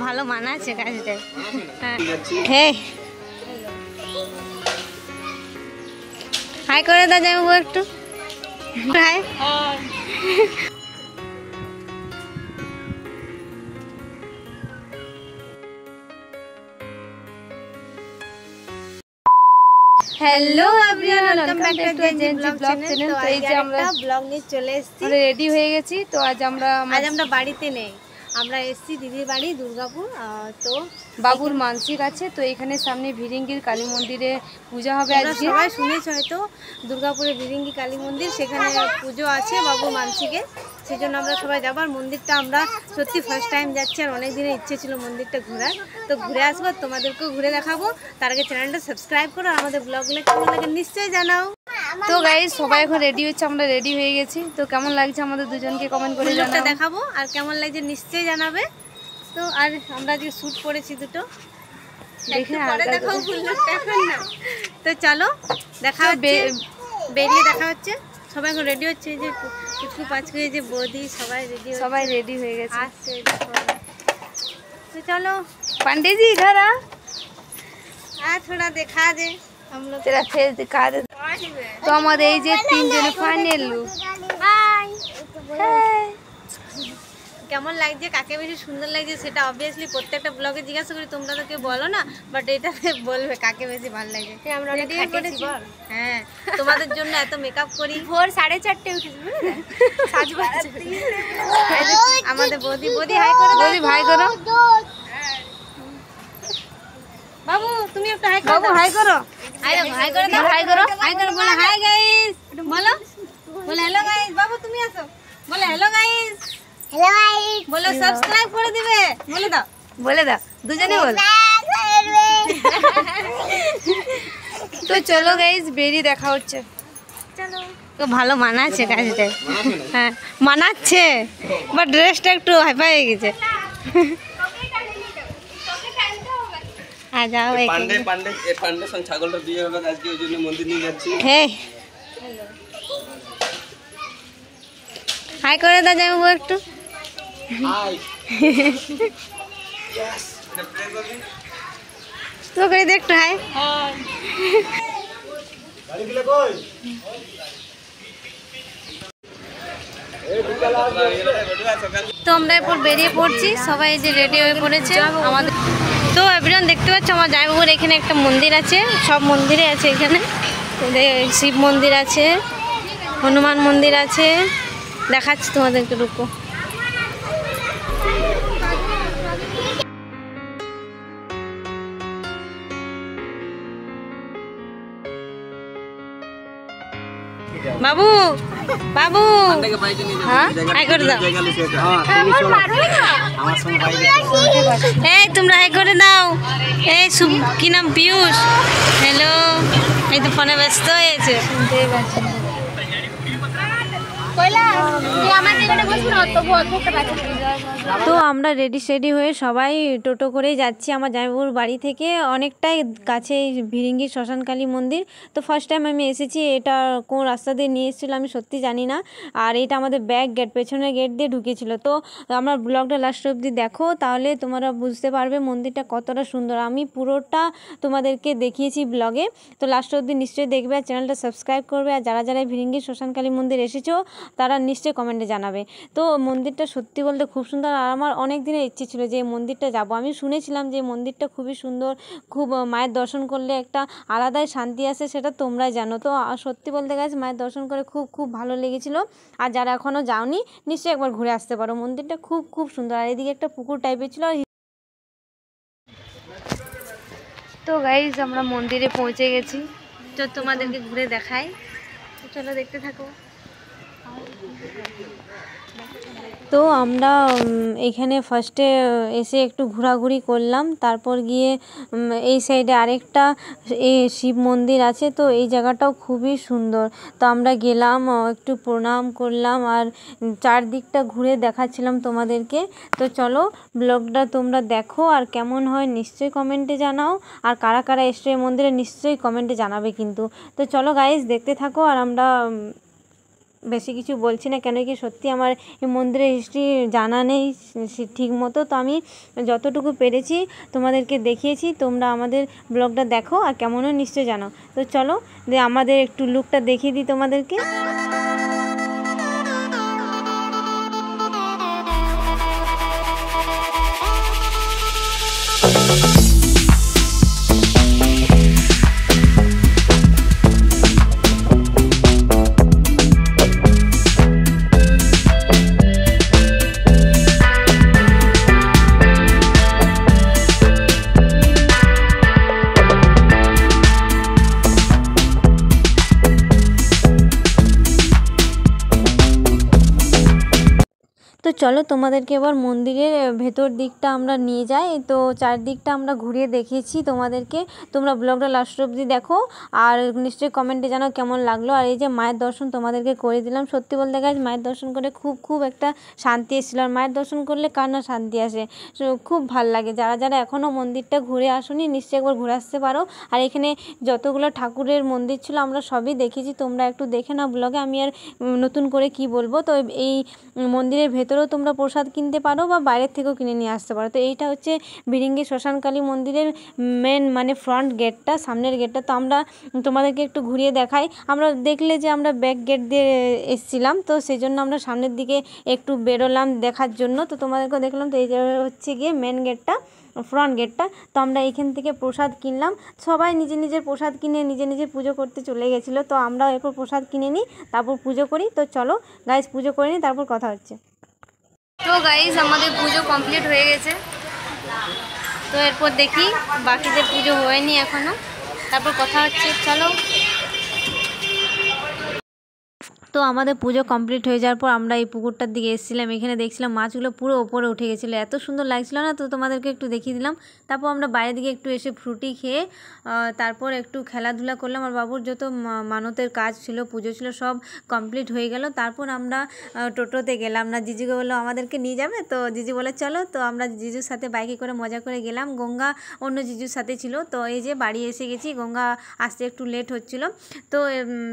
ভালো মানাচ্ছে কাজটা। হ্যাঁ হাই করে দাও যাবো একটু hi. Hello everyone, welcome back to Gen Z blog channel. তো এই যে আমরা ব্লগ নিয়ে চলে এসেছি, রেডি হয়ে গেছি। তো আজ আমরা বাড়িতে নেই, আমরা এসেছি দিদির বাড়ি দুর্গাপুর। তো বাবুর মানসিক আছে, তো এখানে সামনে ভিরিঙ্গির কালী মন্দিরে পূজা হবে। আজকে সবাই শুনেছ হয়তো দুর্গাপুরে ভিরিঙ্গি কালী মন্দির, সেখানে পুজো আছে বাবুর মানসিকে, সেই জন্য আমরা সবাই যাবো। আর মন্দিরটা আমরা সত্যি ফার্স্ট টাইম যাচ্ছি, আর অনেক দিনের ইচ্ছে ছিল মন্দিরটা ঘোরার। তো ঘুরে আসবো, তোমাদেরকেও ঘুরে দেখাবো। তার আগে চ্যানেলটা সাবস্ক্রাইব করো, আর আমাদের ব্লগগুলো কেমন লাগে নিশ্চয়ই জানাও। তো গাইস সবাই এখন রেডি হচ্ছে, আমরা রেডি হয়ে গেছি। তো কেমন লাগছে আমাদের দুজনকে কমেন্ট করে জানাও, দেখাবো আর কেমন লাগছে নিশ্চয়ই জানাবে। তো আর আমরা যে শ্যুট করেছি দুটো দেখে পরে দেখাও, এখন না। তো চলো দেখা হচ্ছে, বেরিয়ে দেখা হচ্ছে। সবাই এখন রেডি হচ্ছে, যে কিছু পাঁচকে যে বৌদি সবাই রেডি হয়ে গেছে আসছে। तो चलो पंडित जी इधर आ थोड़ा दिखा दे हम लोग, तेरा फेस दिखा दे। तो हमारे এই যে তিনজনে ফাইনাল লুক। হাই কেমন লাগছে, কাকে বেশি সুন্দর লাগছে সেটা অবভিয়াসলি প্রত্যেকটা ব্লগে জিজ্ঞাসা করি, তোমরা তো কেউ বলো না, বাট এটাতে বলবে কাকে বেশি ভালো লাগছে। আমরা রেডি করেছি, হ্যাঁ তোমাদের জন্য এত মেকআপ করি, ভোর 4:30 উঠেছি সাজবাজ। আমাদের বৌদি হাই করো, বৌদি ভাই করো। বাবু তুমি একটা হাই করো, বাবু হাই করো, হাই করে দাও, হাই করো, বলো হাই গাইস, বলো হ্যালো গাইস। বাবু তুমি আসো, বলো হ্যালো গাইস, হ্যালো গাইস, বলো সাবস্ক্রাইব করে দিবে, বলে দাও দুজনে বল। তো চলো গাইস বেরিয়ে দেখা হচ্ছে, চলো। তো ভালো মানাচ্ছে কাজটা, হ্যাঁ মানাচ্ছে, বাট ড্রেসটা একটু হাইফাই হয়ে গেছে। হাই করে দাও যাবো একটু, তো করে একটু হাই। তো আমরা এরপর বেরিয়ে পড়ছি, সবাই যে রেডি হয়ে পড়েছে আমাদের। তো এভরিওয়ান দেখতে পাচ্ছ আমার জামাইবাবুর এখানে একটা মন্দির আছে, সব মন্দিরে আছে এখানে, শিব মন্দির আছে, হনুমান মন্দির আছে, দেখাচ্ছি তোমাদেরকে, রুকো। বাবু বাবু হ্যাঁ হাই করে দাও, এই তোমরা হাই করে দাও। এই কি নাম, পিয়ুষ, হ্যালো। এই তো ফোনে ব্যস্ত হয়েছে, শুনতেই পাচ্ছি। তো আমরা রেডি হয়ে সবাই টোটো করেই যাচ্ছি আমার জামাইবাবুর বাড়ি থেকে, অনেকটাই কাছে ভিরিঙ্গি শ্মশানকালী মন্দির। তো ফার্স্ট টাইম আমি এসেছি, এটা কোন রাস্তা দিয়ে নিয়ে এসেছিলো আমি সত্যি জানি না। আর এটা আমাদের ব্যাক গেট, পেছনের গেট দিয়ে ঢুকেছিল। তো আমার ব্লগটা লাস্ট অবধি দেখো, তাহলে তোমরা বুঝতে পারবে মন্দিরটা কতটা সুন্দর। আমি পুরোটা তোমাদেরকে দেখিয়েছি ব্লগে, তো লাস্ট অবধি নিশ্চয়ই দেখবে, আর চ্যানেলটা সাবস্ক্রাইব করবে। আর যারা যারা ভিরিঙ্গি শ্মশানকালী মন্দির এসেছো তারা নিশ্চয়ই কমেন্টে জানাবে। তো মন্দিরটা সত্যি বলতে খুব সুন্দর, আর আমার অনেক দিনের ইচ্ছে ছিল যে এই মন্দিরটা যাব। আমি শুনেছিলাম যে মন্দিরটা খুবই সুন্দর, খুব মায়ের দর্শন করলে একটা আলাদাই শান্তি আসে, সেটা তোমরাই জানো। তো সত্যি বলতে গেছে মায়ের দর্শন করে খুব ভালো লেগেছিল। আর যারা এখনও যাওনি নিশ্চয়ই একবার ঘুরে আসতে পারো, মন্দিরটা খুব সুন্দর। আর এদিকে একটা পুকুর টাইপের ছিল। তো গাইস আমরা মন্দিরে পৌঁছে গেছি, তো তোমাদেরকে ঘুরে দেখাই, চলো দেখতে থাকো। তো আমরা এখানে ফার্স্টে এসে একটু ঘোরাঘুরি করলাম, তারপর গিয়ে এই সাইডে আরেকটা শিব মন্দির আছে, তো এই জায়গাটাও খুবই সুন্দর। তো আমরা গেলাম, একটু প্রণাম করলাম, আর চারদিকটা ঘুরে দেখাচ্ছিলাম তোমাদেরকে। তো চলো ব্লগটা তোমরা দেখো, আর কেমন হয় নিশ্চয়ই কমেন্টে জানাও, আর কারা কারা এসছো এই মন্দিরে নিশ্চয়ই কমেন্টে জানাবে কিন্তু। তো চলো গাইস দেখতে থাকো, আর আমরা বেশি কিছু বলছি না, কেন কি সত্যি আমার এই মন্দিরের হিস্ট্রি জানা নেই ঠিক মতো। তো আমি যতটুকু পেরেছি তোমাদেরকে দেখিয়েছি, তোমরা আমাদের ব্লগটা দেখো আর কেমনও নিশ্চয়ই জানো। তো চলো আমাদের একটু লুকটা দেখিয়ে দিই তোমাদেরকে। তো চলো তোমাদেরকে এবার মন্দিরের ভেতর দিকটা আমরা নিয়ে যাই। তো চারদিকটা আমরা ঘুরিয়ে দেখিয়েছি তোমাদেরকে, তোমরা ব্লগটা লাস্ট অবধি দেখো আর নিশ্চয়ই কমেন্টে জানাও কেমন লাগলো। আর এই যে মায়ের দর্শন তোমাদেরকে করে দিলাম, সত্যি বলতে গেলে মায়ের দর্শন করে খুব একটা শান্তি এসেছিলো। আর মায়ের দর্শন করলে কার না শান্তি আসে, খুব ভাল লাগে। যারা যারা এখনও মন্দিরটা ঘুরে আসোনি নিশ্চয়ই একবার ঘুরে আসতে পারো। আর এখানে যতগুলো ঠাকুরের মন্দির ছিল আমরা সবই দেখেছি, তোমরা একটু দেখে নাও ব্লগে, আমি আর নতুন করে কি বলবো। তো এই মন্দিরের ভেতরেও তোমরা প্রসাদ কিনতে পারো বা বাইরের থেকেও কিনে নিয়ে আসতে পারো। তো এইটা হচ্ছে বিরিঙ্গি শ্মশানকালী মন্দিরের মেন মানে ফ্রন্ট গেটটা, সামনের গেটটা। তো আমরা তোমাদেরকে একটু ঘুরিয়ে দেখাই। আমরা দেখলে যে আমরা ব্যাক গেট দিয়ে এসেছিলাম, তো সেই জন্য আমরা সামনের দিকে একটু বেরোলাম দেখার জন্য। তো তোমাদেরকেও দেখলাম। তো এই যে হচ্ছে গিয়ে মেন গেটটা, ফ্রন্ট গেটটা। তো আমরা এখান থেকে প্রসাদ কিনলাম, সবাই নিজের নিজের প্রসাদ কিনে নিজের পুজো করতে চলে গেছিলো। তো আমরাও এরপর প্রসাদ কিনে নিই, তারপর পুজো করি। তো চলো গাইস পুজো করে নিই, তারপর কথা হচ্ছে। তো গাইস আমাদের পুজো কমপ্লিট হয়ে গেছে। তো এরপর দেখি বাকিদের পুজো হয়নি এখনো, তারপর কথা হচ্ছে, চলো। তো আমাদের পুজো কমপ্লিট হয়ে যাওয়ার পর আমরা এই পুকুরটার দিকে এসেছিলাম। এখানে দেখছিলাম মাছগুলো পুরো ওপরে উঠে গেছিলো, এত সুন্দর লাগছিলো না। তো তোমাদেরকে একটু দেখিয়ে দিলাম। তারপর আমরা বাইরের দিকে একটু এসে ফ্রুটি খেয়ে তারপর একটু খেলাধুলা করলাম। আর বাবুর যত মানতের কাজ ছিল, পুজো ছিল, সব কমপ্লিট হয়ে গেল। তারপর আমরা টোটোতে গেলাম না, জিজুকে বললো আমাদেরকে নিয়ে যাবে। তো জিজু বলে চলো। তো আমরা জিজুর সাথে বাইকে করে মজা করে গেলাম। গঙ্গা অন্য জিজুর সাথে ছিল। তো এই যে বাড়ি এসে গেছি, গঙ্গা আসতে একটু লেট হচ্ছিলো। তো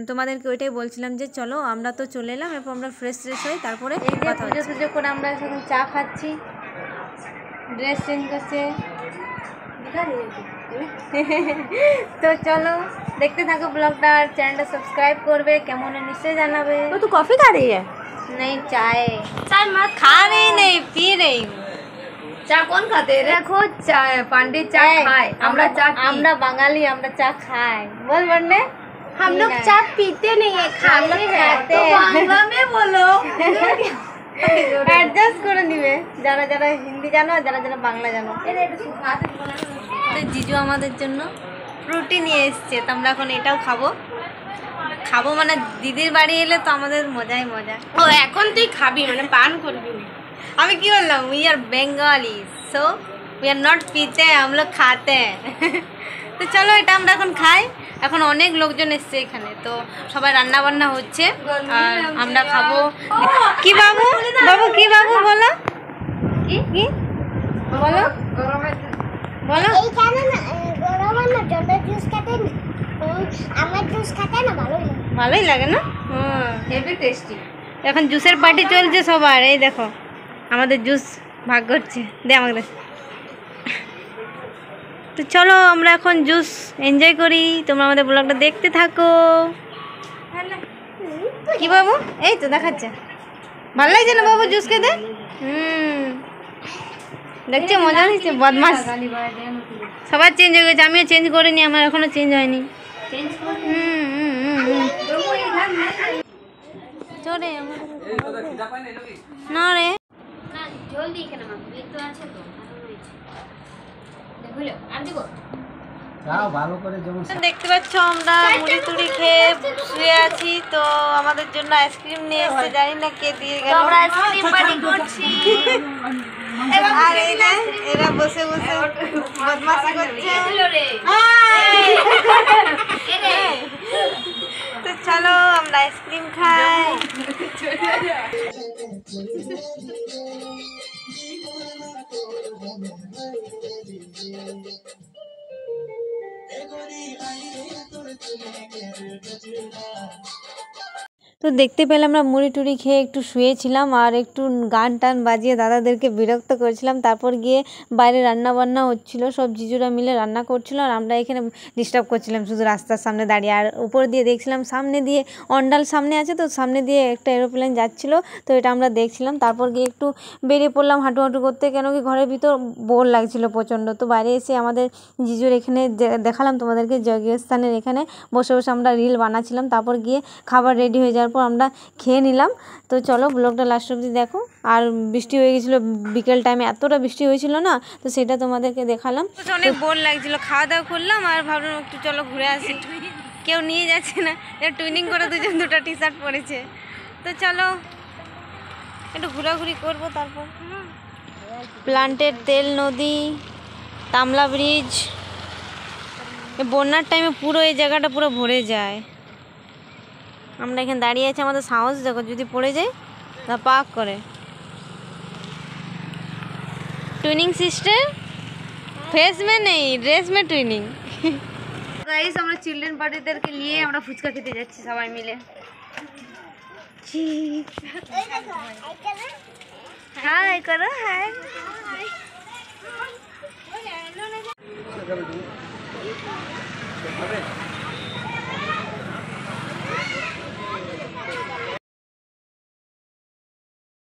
তোমাদেরকে ওইটাই বলছিলাম যে চলো আমরা তো চলে এলাম, এরপর আমরা ফ্রেশ হই, তারপরে পুজো টুজো করে আমরা এখন চা খাচ্ছি, ড্রেস চেঞ্জ করছে। তো চলো দেখতে থাকো ব্লগটা, আর চ্যানেলটা সাবস্ক্রাইব করবে, কেমন নিশ্চয়ই জানাবে। তো কফি खा रही है? नहीं चाय मत खा रही, नहीं पी रही हूँ। चा कौन खाते हैं? देखो चाय पंडित चा खाए, আমরা বাঙালি, আমরা চা খাই। बोल बनने हम लोग चा पीते नहीं है, खाते हैं। तो बांग्ला में बोलो। অ্যাডজাস্ট করে নিবে, যারা যারা হিন্দি জানো আর যারা যারা বাংলা জানো। তো জিজু আমাদের জন্য ফ্রুটি নিয়ে এসছে, তো আমরা এখন এটাও খাবো মানে দিদির বাড়ি এলে তো আমাদের মজাই মজা। ও এখন তুই খাবি মানে পান করবি না। আমি কি বললাম, we are Bengali, so we are not পিতে, हम लोग खाते हैं। তো চলো এটা আমরা এখন খাই। এখন অনেক লোকজন এসছে এখানে, তো সবাই রান্না বান্না হচ্ছে আর আমরা খাবো। কি বাবু কি বাবু বলো, কি কি বলো বলো। এইখানে না গরমের না জলের জুস খেতে না, আমার জুস খেতে না ভালোই লাগে না? Heavy tasty. এখন জুসের পার্টি চলছে সবার, এই দেখো আমাদের জুস ভাগ করছে, দে আমাকে দে। তো চলো আমরা এখন জুস এনজয় করি, তোমরা আমাদের ব্লগটা দেখতে থাকো। কি বাবু, এই তো দেখাচ্ছে, ভালো লাগছে না বাবু জুস খেতে? দেখছো মজা হয়েছে, বদমাস। সবার চেঞ্জ হয়ে গেছে, আমিও চেঞ্জ করিনি, আমার এখনো চেঞ্জ হয়নি। চলে না রে, জলদি এখানে মাখবি তো আছে তো বুঝলো আর দিব। দেখতে পাচ্ছ আমরা মুড়ি টুড়ি খেয়ে শুয়ে আছি। তো আমাদের জন্য আইসক্রিম নিয়ে এসেছে, জানি না কে দিয়ে গেল। আমরা আইসক্রিম পার্টি করছি। আর এই না এরা বসে বসে বদমাশি করছে। তো চলো আমরা আইসক্রিম খাই। তো দেখতে পেলাম আমরা মুড়ি টুড়ি খেয়ে একটু শুয়েছিলাম আর একটু গান টান বাজিয়ে দাদাদেরকে বিরক্ত করেছিলাম। তারপর গিয়ে বাইরে রান্না বান্না হচ্ছিল, সব জিজুরা মিলে রান্না করছিল আর আমরা এখানে ডিস্টার্ব করছিলাম শুধু রাস্তার সামনে দাঁড়িয়ে। আর উপর দিয়ে দেখছিলাম সামনে দিয়ে অন্ডাল সামনে আছে, তো সামনে দিয়ে একটা এরোপ্লেন যাচ্ছিল, তো এটা আমরা দেখছিলাম। তারপর গিয়ে একটু বেরিয়ে পড়লাম হাঁটু হাঁটু করতে, কেন কি ঘরের ভিতর বোর লাগছিল প্রচণ্ড। তো বাইরে এসে আমাদের জিজুর এখানে দেখালাম তোমাদেরকে, যজ্ঞ স্থানের এখানে বসে বসে আমরা রিল বানাচ্ছিলাম। তারপর গিয়ে খাবার রেডি হয়ে যাওয়ার পর আমরা খেয়ে নিলাম। তো চলো ব্লগটা লাস্ট অবধি দেখো। আর বৃষ্টি হয়ে গেছিলো বিকেল টাইমে, এতটা বৃষ্টি হয়েছিল না, তো সেটা তোমাদেরকে দেখালাম। অনেক বোর লাগছিল, খাওয়া দাওয়া করলাম আর ভাবলাম একটু চলো ঘুরে আসি। কেউ নিয়ে যাচ্ছে না, টুইনিং করে দুজন দুটো টি শার্ট পরেছে। তো চলো একটু ঘোরাঘুরি করবো। তারপর প্লান্টের তেল নদী, তামলা ব্রিজ, বন্যার টাইমে পুরো এই জায়গাটা পুরো ভরে যায়। আমরা এখানে দাঁড়িয়ে আছি, আমাদের সাহস দেখো, যদি পড়ে যায় তা পাক করে। টুইনিং সিস্টার फेस में नहीं ड्रेस में টুইনিং। গাইস আমরা চিলড্রেন পার্টিদেরকে নিয়ে আমরা ফুচকা খেতে যাচ্ছি সবাই মিলে। হাই করো, হাই।